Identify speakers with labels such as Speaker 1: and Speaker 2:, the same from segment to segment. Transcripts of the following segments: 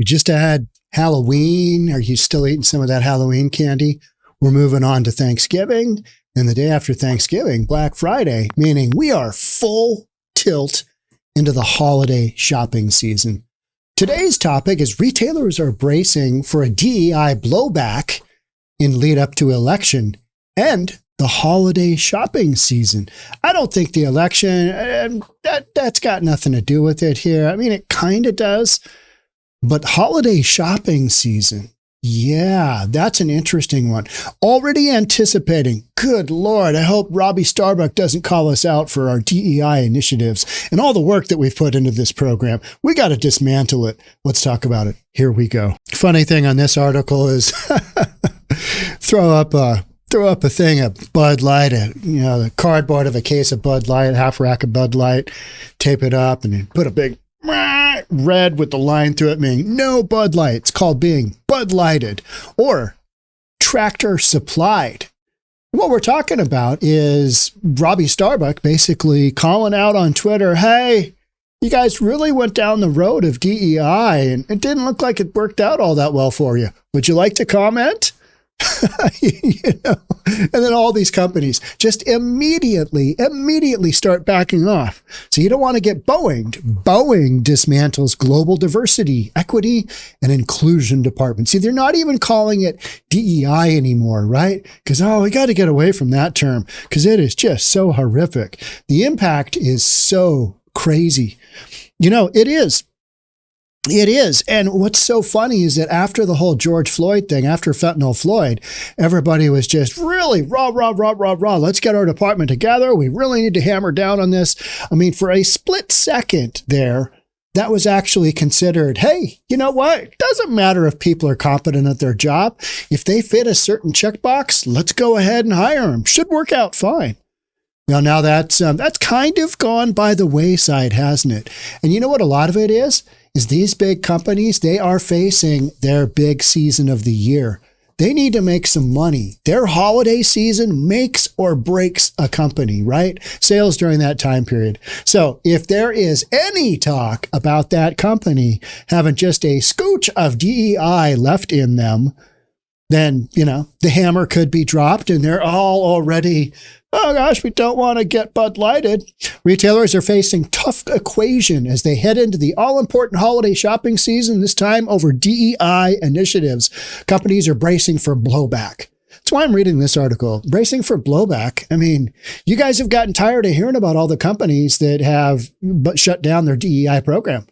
Speaker 1: just had Halloween. Are you still eating some of that Halloween candy? We're moving on to Thanksgiving. And the day after Thanksgiving, Black Friday, meaning we are full tilt into the holiday shopping season. Today's topic is retailers are bracing for a DEI blowback in lead up to election and the holiday shopping season. I don't think the election, that's got nothing to do with it here. I mean, it kind of does, but holiday shopping season. Yeah, that's an interesting one. Already anticipating, good Lord, I hope Robbie Starbuck doesn't call us out for our DEI initiatives and all the work that we've put into this program. We got to dismantle it. Let's talk about it. Here we go. Funny thing on this article is throw up a thing of Bud Light, the cardboard of a case of Bud Light, half rack of Bud Light, tape it up and then put a big red with the line through it, meaning no Bud Light. It's called being Bud Lighted or Tractor Supplied. What we're talking about is Robbie Starbuck basically calling out on Twitter, hey, you guys really went down the road of DEI and it didn't look like it worked out all that well for you. Would you like to comment? And then all these companies just immediately start backing off. So you don't want to get Boeing. Boeing dismantles global diversity, equity, and inclusion department. See, they're not even calling it DEI anymore, right? Because, we got to get away from that term because it is just so horrific. The impact is so crazy. It is. It is. And what's so funny is that after the whole George Floyd thing, after fentanyl Floyd, everybody was just really rah. Let's get our department together. We really need to hammer down on this. I mean, for a split second there, that was actually considered, hey, you know what? It doesn't matter if people are competent at their job. If they fit a certain checkbox, let's go ahead and hire them. Should work out fine. Well, now that's kind of gone by the wayside, hasn't it? And you know what a lot of it is these big companies, they are facing their big season of the year. They need to make some money. Their holiday season makes or breaks a company, right? Sales during that time period. So if there is any talk about that company having just a scooch of DEI left in them, then, the hammer could be dropped and they're all already, oh gosh, we don't want to get Bud Lighted. Retailers are facing tough equation as they head into the all-important holiday shopping season, this time over DEI initiatives. Companies are bracing for blowback. That's why I'm reading this article. Bracing for blowback. I mean, you guys have gotten tired of hearing about all the companies that have shut down their DEI program.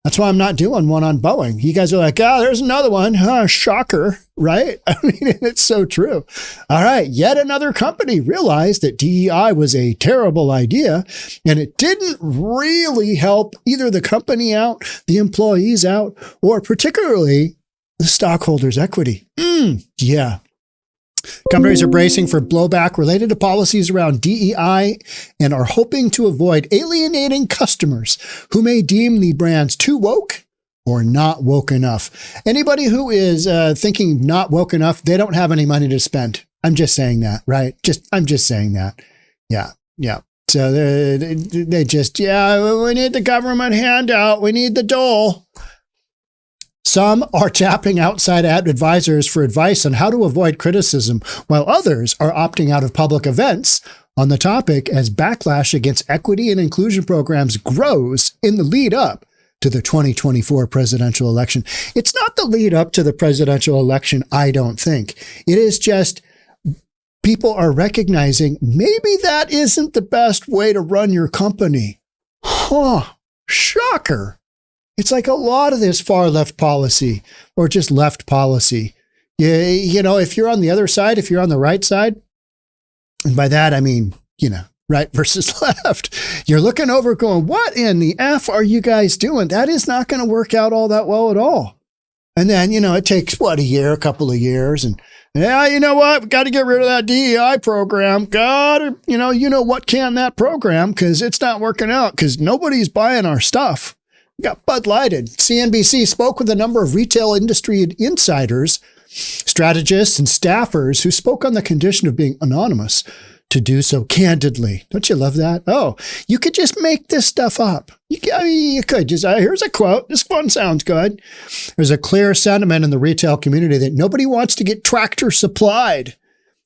Speaker 1: That's why I'm not doing one on Boeing. You guys are like, there's another one. Shocker, right? I mean, it's so true. All right, yet another company realized that DEI was a terrible idea, and it didn't really help either the company out, the employees out, or particularly the stockholders' equity. Yeah. Companies are bracing for blowback related to policies around DEI and are hoping to avoid alienating customers who may deem the brands too woke or not woke enough. Anybody who is thinking not woke enough, they don't have any money to spend. I'm just saying that, right? I'm just saying that. Yeah. So they just, we need the government handout. We need the dole. Some are tapping outside advisors for advice on how to avoid criticism, while others are opting out of public events on the topic as backlash against equity and inclusion programs grows in the lead up to the 2024 presidential election. It's not the lead up to the presidential election, I don't think. It is just people are recognizing maybe that isn't the best way to run your company. Shocker. It's like a lot of this far left policy or just left policy. If you're on the other side, if you're on the right side, and by that, I mean, right versus left, you're looking over going, what in the F are you guys doing? That is not going to work out all that well at all. And then, it takes a couple of years. And you know what? We got to get rid of that DEI program. What can that program? Because it's not working out because nobody's buying our stuff. We got Bud Lighted. CNBC spoke with a number of retail industry insiders, strategists, and staffers who spoke on the condition of being anonymous to do so candidly. Don't you love that? Oh, you could just make this stuff up. You could just, here's a quote. This one sounds good. There's a clear sentiment in the retail community that nobody wants to get tractor supplied,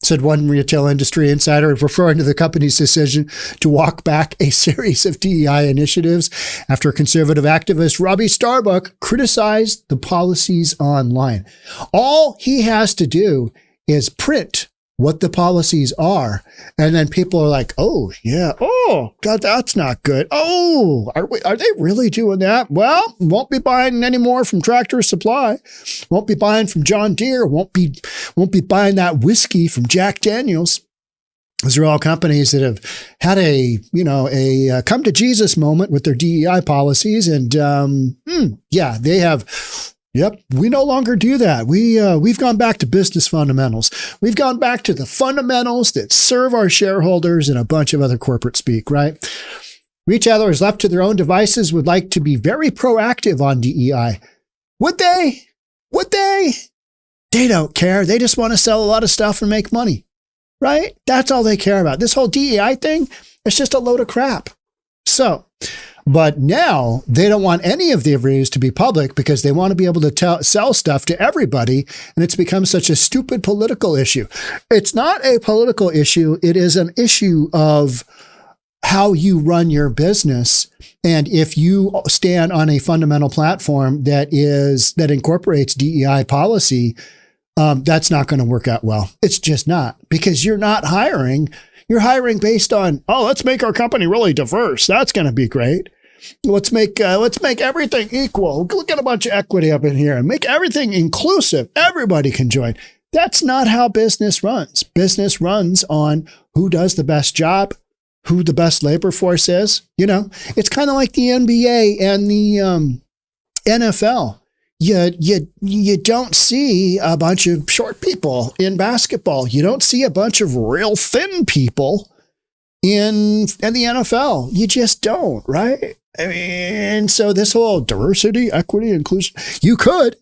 Speaker 1: said one retail industry insider, referring to the company's decision to walk back a series of DEI initiatives after conservative activist Robbie Starbuck criticized the policies online. All he has to do is print what the policies are. And then people are like, oh, yeah. Oh, God, that's not good. Oh, are they really doing that? Well, won't be buying any more from Tractor Supply. Won't be buying from John Deere. Won't be buying that whiskey from Jack Daniels. Those are all companies that have had a come to Jesus moment with their DEI policies. And they have. Yep, we no longer do that. We've gone back to business fundamentals. We've gone back to the fundamentals that serve our shareholders and a bunch of other corporate speak, right? Retailers left to their own devices would like to be very proactive on DEI. Would they? Would they? They don't care. They just want to sell a lot of stuff and make money, right? That's all they care about. This whole DEI thing, it's just a load of crap. But now they don't want any of the reviews to be public because they want to be able to sell stuff to everybody. And it's become such a stupid political issue. It's not a political issue. It is an issue of how you run your business. And if you stand on a fundamental platform that incorporates DEI policy, that's not going to work out well. It's just not, because you're not hiring. You're hiring based on, let's make our company really diverse. That's going to be great. Let's make everything equal. Look at a bunch of equity up in here and make everything inclusive. Everybody can join. That's not how business runs. Business runs on who does the best job, who the best labor force is. It's kind of like the NBA and the NFL. You don't see a bunch of short people in basketball. You don't see a bunch of real thin people in the NFL. You just don't, right? I mean, so this whole diversity, equity, inclusion, you could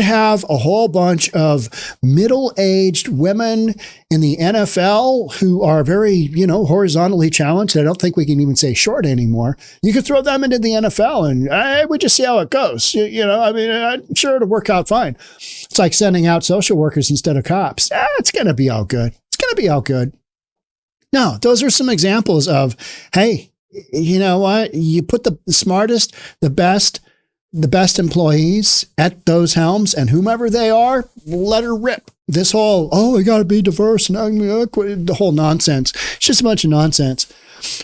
Speaker 1: have a whole bunch of middle-aged women in the NFL who are very, horizontally challenged. I don't think we can even say short anymore. You could throw them into the NFL and we just see how it goes. I'm sure it'll work out fine. It's like sending out social workers instead of cops. It's going to be all good. It's going to be all good. No, those are some examples of, hey, you know what? You put the smartest, the best employees at those helms, and whomever they are, let her rip. This whole, we got to be diverse and the whole nonsense. It's just a bunch of nonsense.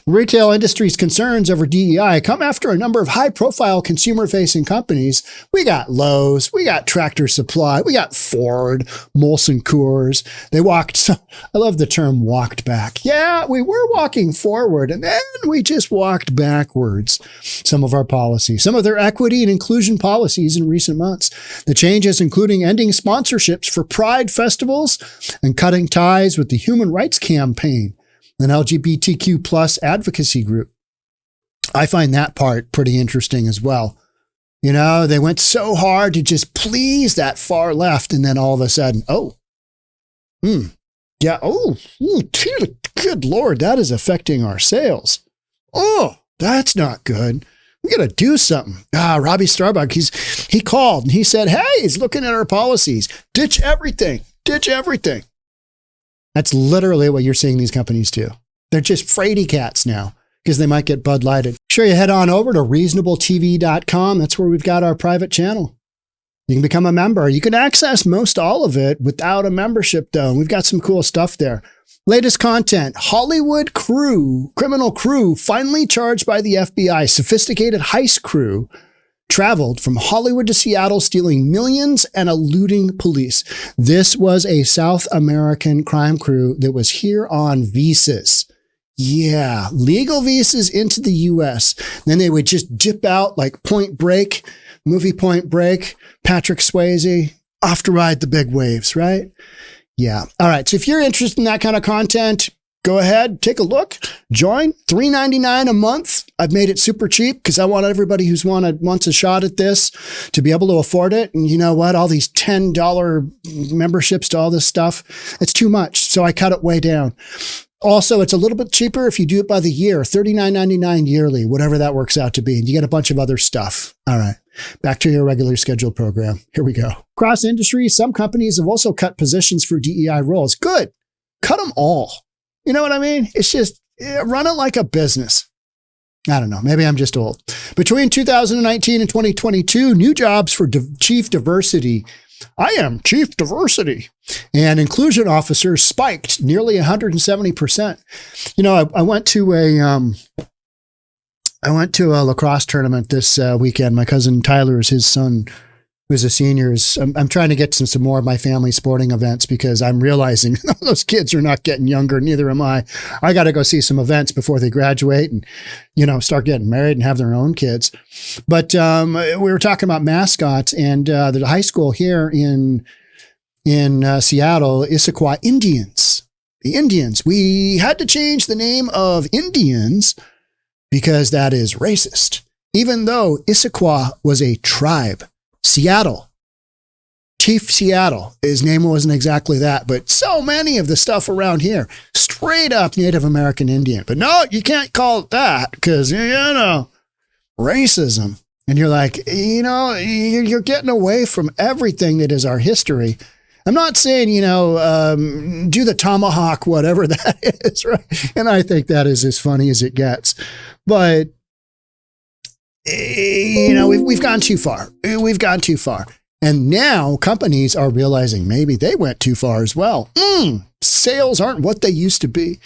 Speaker 1: Retail industry's concerns over DEI come after a number of high-profile consumer-facing companies. We got Lowe's, we got Tractor Supply, we got Ford, Molson Coors. I love the term walked back. Yeah, we were walking forward, and then we just walked backwards. Some of our policies, some of their equity and inclusion policies in recent months. The changes including ending sponsorships for pride festivals and cutting ties with the Human Rights Campaign, an LGBTQ plus advocacy group. I find that part pretty interesting as well. They went so hard to just please that far left, and then all of a sudden, good Lord, that is affecting our sales. Oh, that's not good. We got to do something. Robbie Starbuck, he called and he said, hey, he's looking at our policies. Ditch everything. That's literally what you're seeing these companies do. They're just fraidy cats now because they might get Bud Lighted. Sure, you head on over to reasonabletv.com. That's where we've got our private channel. You can become a member. You can access most all of it without a membership, though. We've got some cool stuff there. Latest content, Hollywood criminal crew finally charged by the FBI. Sophisticated heist crew traveled from Hollywood to Seattle, stealing millions and eluding police. This was a South American crime crew that was here on visas. Yeah, legal visas into the U.S. Then they would just dip out like Point Break, movie Point Break, Patrick Swayze, off to ride the big waves, right? Yeah. All right. So if you're interested in that kind of content, Go ahead, take a look, join, $3.99 a month. I've made it super cheap because I want everybody who's wants a shot at this to be able to afford it. And you know what? All these $10 memberships to all this stuff, it's too much. So I cut it way down. Also, it's a little bit cheaper if you do it by the year, $39.99 yearly, whatever that works out to be. And you get a bunch of other stuff. All right, back to your regular scheduled program. Here we go. Across industry, some companies have also cut positions for DEI roles. Good. Cut them all. You know what I mean? It's just run it like a business. I don't know. Maybe I'm just old. Between 2019 and 2022, new jobs for chief diversity. I am chief diversity and inclusion officers spiked nearly 170%. You know, I went to a lacrosse tournament this weekend. My cousin Tyler's, his son, who's a senior, I'm trying to get some more of my family sporting events because I'm realizing those kids are not getting younger. Neither am I. I got to go see some events before they graduate and, you know, start getting married and have their own kids. But we were talking about mascots, and the high school here in Seattle, Issaquah Indians. The Indians. We had to change the name of Indians because that is racist, even though Issaquah was a tribe. Seattle, Chief Seattle. His name wasn't exactly that, but so many of the stuff around here, straight up Native American Indian. But no, you can't call it that because, you know, racism. And you're like, you know, you're getting away from everything that is our history. I'm not saying, you know, do the tomahawk, whatever that is, right? And I think that is as funny as it gets. But you know, we've gone too far. We've gone too far. And now companies are realizing maybe they went too far as well. Sales aren't what they used to be.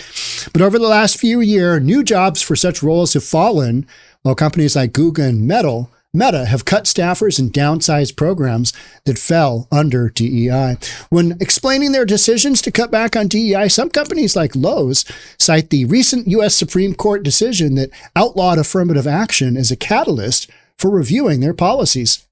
Speaker 1: But over the last few years, new jobs for such roles have fallen, while companies like Google and Meta have cut staffers and downsized programs that fell under DEI. When explaining their decisions to cut back on DEI, some companies like Lowe's cite the recent U.S. Supreme Court decision that outlawed affirmative action as a catalyst for reviewing their policies.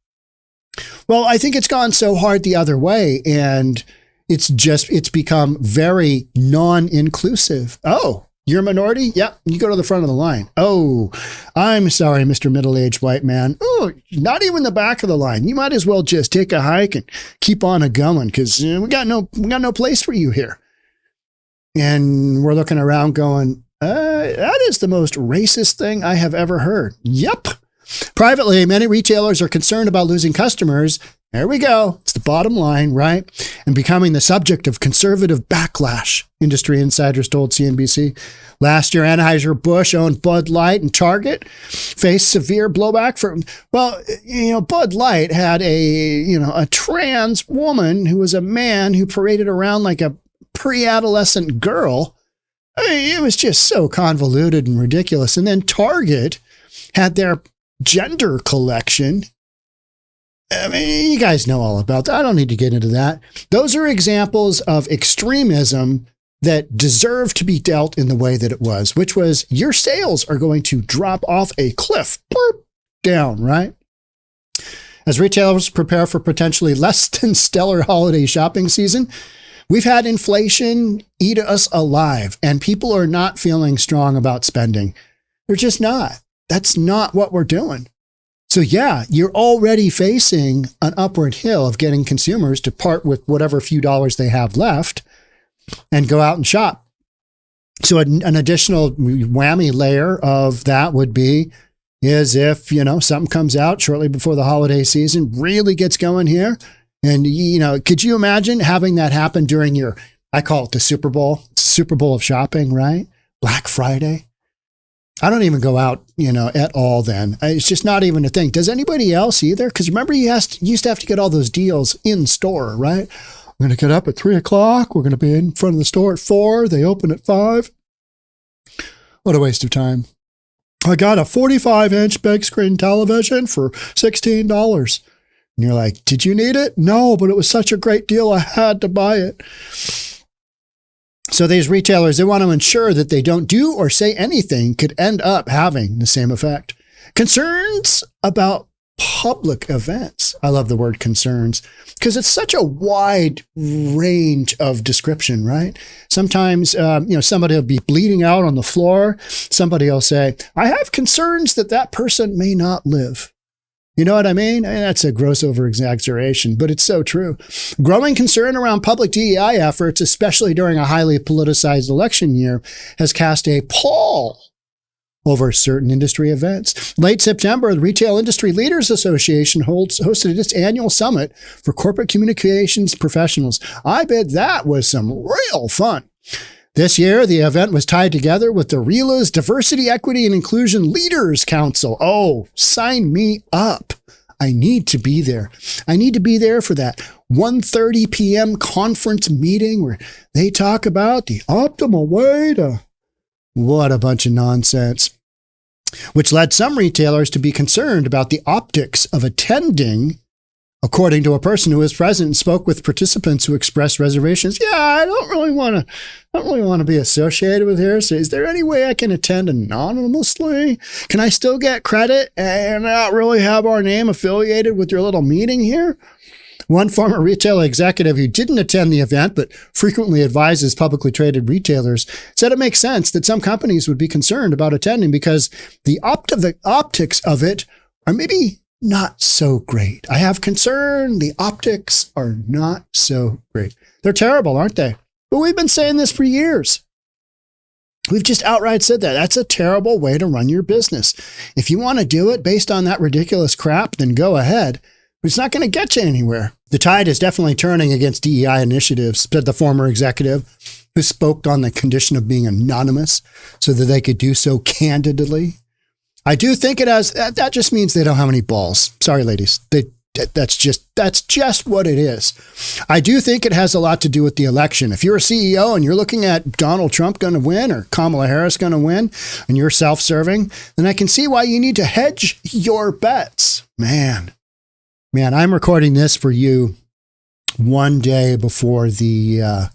Speaker 1: Well, I think it's gone so hard the other way, and it's become very non-inclusive. Oh, you're a minority? Yeah, you go to the front of the line. Oh, I'm sorry, Mr. Middle-aged white man. Oh, not even the back of the line. You might as well just take a hike and keep on going because we got no place for you here. And we're looking around going, that is the most racist thing I have ever heard. Yep. Privately, many retailers are concerned about losing customers. There we go. It's the bottom line, right? And becoming the subject of conservative backlash, industry insiders told CNBC. Last year, Anheuser-Busch owned Bud Light and Target faced severe blowback from, well, you know, Bud Light had a trans woman who was a man who paraded around like a pre-adolescent girl. I mean, it was just so convoluted and ridiculous. And then Target had their gender collection. I mean, you guys know all about that. I don't need to get into that. Those are examples of extremism that deserve to be dealt in the way that it was, which was your sales are going to drop off a cliff, burp, down, right? As retailers prepare for potentially less than stellar holiday shopping season, we've had inflation eat us alive, and people are not feeling strong about spending. They're just not. That's not what we're doing. So yeah, you're already facing an upward hill of getting consumers to part with whatever few dollars they have left and go out and shop. So an additional whammy layer of that would be is if, you know, something comes out shortly before the holiday season, really gets going here. And, you know, could you imagine having that happen during your, I call it the Super Bowl. It's the Super Bowl of shopping, right? Black Friday. I don't even go out, you know, at all then. It's just not even a thing. Does anybody else either? Because remember, you used to have to get all those deals in store, right? We're going to get up at 3 o'clock. We're going to be in front of the store at 4. They open at 5. What a waste of time. I got a 45-inch big screen television for $16. And you're like, did you need it? No, but it was such a great deal. I had to buy it. So these retailers, they want to ensure that they don't do or say anything could end up having the same effect. Concerns about public events. I love the word concerns because it's such a wide range of description, right? Sometimes, somebody will be bleeding out on the floor. Somebody will say, I have concerns that that person may not live. You know what I mean? And that's a gross over-exaggeration, but it's so true. Growing concern around public DEI efforts, especially during a highly politicized election year, has cast a pall over certain industry events. Late September, the Retail Industry Leaders Association hosted its annual summit for corporate communications professionals. I bet that was some real fun. This year, the event was tied together with the RELA's Diversity, Equity, and Inclusion Leaders Council. Oh, sign me up. I need to be there. I need to be there for that 1:30 p.m. conference meeting where they talk about the optimal way to... What a bunch of nonsense. Which led some retailers to be concerned about the optics of attending. According to a person who was present and spoke with participants who expressed reservations, I don't really want to be associated with here. So is there any way I can attend anonymously? Can I still get credit and not really have our name affiliated with your little meeting here? One former retail executive who didn't attend the event but frequently advises publicly traded retailers said it makes sense that some companies would be concerned about attending because the optics of it are maybe not so great. I have concern. The optics are not so great. They're terrible, aren't they? But we've been saying this for years. We've just outright said that. That's a terrible way to run your business. If you want to do it based on that ridiculous crap, then go ahead. But it's not going to get you anywhere. The tide is definitely turning against DEI initiatives, said the former executive who spoke on the condition of being anonymous so that they could do so candidly. I do think it has, that just means they don't have any balls. Sorry, ladies. That's just what it is. I do think it has a lot to do with the election. If you're a CEO and you're looking at Donald Trump going to win or Kamala Harris going to win and you're self-serving, then I can see why you need to hedge your bets. Man, I'm recording this for you one day before the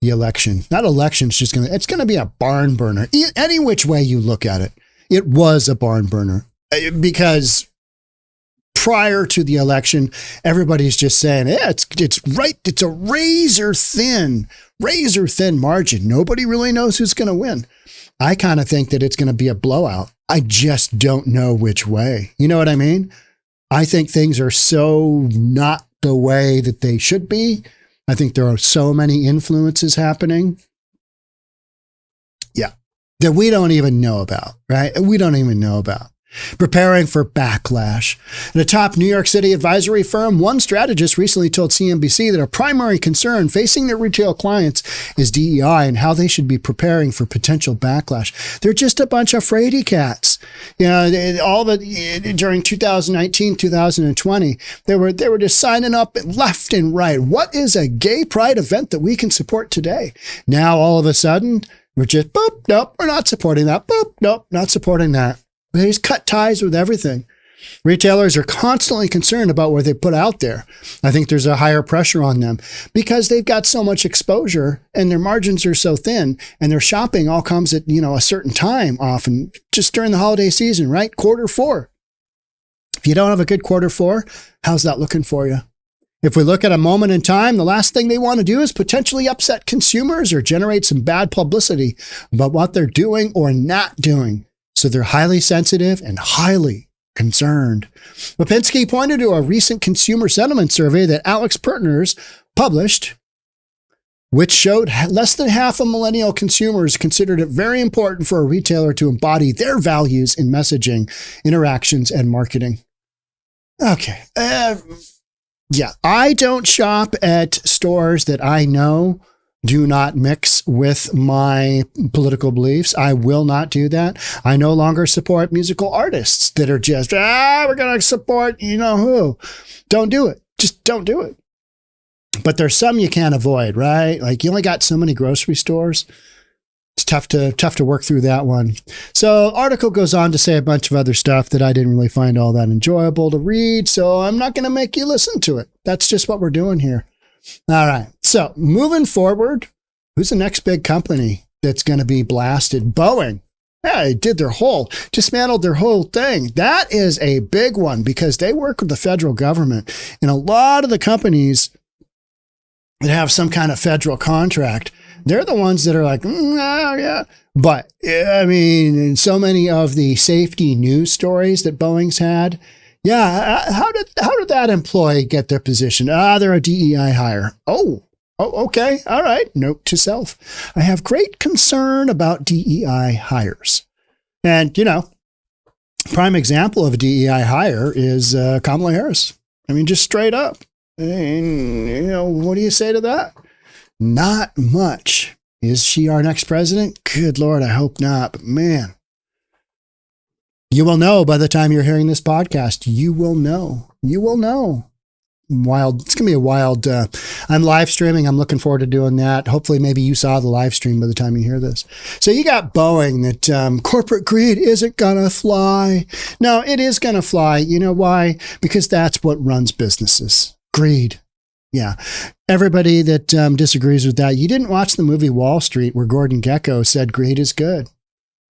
Speaker 1: election. That election's it's going to be a barn burner. Any which way you look at it. It was a barn burner because prior to the election, everybody's just saying, it's right. It's a razor thin margin. Nobody really knows who's going to win. I kind of think that it's going to be a blowout. I just don't know which way. You know what I mean? I think things are so not the way that they should be. I think there are so many influences happening. Yeah. That we don't even know about, right? We don't even know about. Preparing for backlash. At a top New York City advisory firm, one strategist recently told CNBC that a primary concern facing their retail clients is DEI and how they should be preparing for potential backlash. They're just a bunch of fraidy cats. During 2019, 2020, they were just signing up left and right. What is a gay pride event that we can support today? Now, all of a sudden, we're just, boop, nope, we're not supporting that. Boop, nope, not supporting that. They just cut ties with everything. Retailers are constantly concerned about what they put out there. I think there's a higher pressure on them because they've got so much exposure and their margins are so thin and their shopping all comes at, a certain time often just during the holiday season, right? Q4. If you don't have a good Q4, how's that looking for you? If we look at a moment in time, the last thing they want to do is potentially upset consumers or generate some bad publicity about what they're doing or not doing. So they're highly sensitive and highly concerned. Lipinski pointed to a recent consumer sentiment survey that Alex Pertners published, which showed less than half of millennial consumers considered it very important for a retailer to embody their values in messaging, interactions, and marketing. Okay. Yeah, I don't shop at stores that I know do not mix with my political beliefs. I will not do that. I no longer support musical artists that are just, we're going to support who. Don't do it. Just don't do it. But there's some you can't avoid, right? Like you only got so many grocery stores. It's tough to work through that one. So article goes on to say a bunch of other stuff that I didn't really find all that enjoyable to read. So I'm not going to make you listen to it. That's just what we're doing here. All right. So moving forward, who's the next big company that's going to be blasted? Boeing. Yeah, they dismantled their whole thing. That is a big one because they work with the federal government. And a lot of the companies that have some kind of federal contract, they're the ones that are like, yeah. But I mean, in so many of the safety news stories that Boeing's had, yeah, how did that employee get their position? They're a DEI hire. Oh, okay. All right. Note to self. I have great concern about DEI hires. And, prime example of a DEI hire is Kamala Harris. I mean, just straight up. And, what do you say to that? Not much. Is she our next president? Good Lord, I hope not. But man, you will know by the time you're hearing this podcast. You will know. Wild. It's going to be a wild. I'm live streaming. I'm looking forward to doing that. Hopefully, maybe you saw the live stream by the time you hear this. So you got Boeing that corporate greed isn't going to fly. No, it is going to fly. You know why? Because that's what runs businesses. Greed. Yeah. Everybody that disagrees with that, you didn't watch the movie Wall Street where Gordon Gekko said greed is good.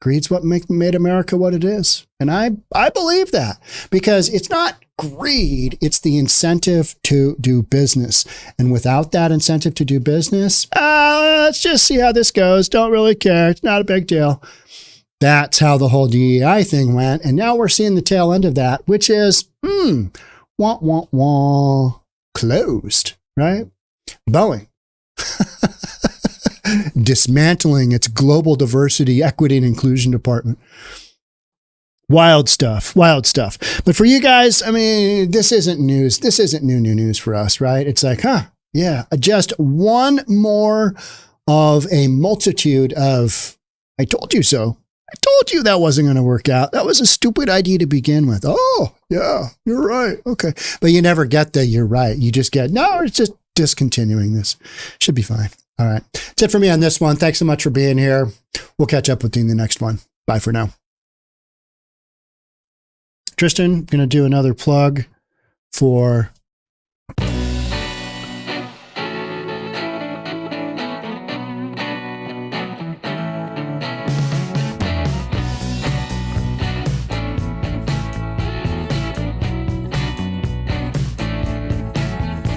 Speaker 1: Greed's what made America what it is. And I believe that because it's not greed, it's the incentive to do business. And without that incentive to do business, let's just see how this goes. Don't really care. It's not a big deal. That's how the whole DEI thing went. And now we're seeing the tail end of that, which is, closed, right? Boeing. Dismantling its global diversity, equity, and inclusion department. Wild stuff. But for you guys, I mean, this isn't news. This isn't new news for us, right? It's like, yeah, just one more of a multitude of, I told you so. I told you that wasn't going to work out. That was a stupid idea to begin with. Oh, yeah, you're right. Okay. But you never get the you're right. You just get, no, it's just discontinuing this. Should be fine. All right. That's it for me on this one. Thanks so much for being here. We'll catch up with you in the next one. Bye for now. Tristan, going to do another plug for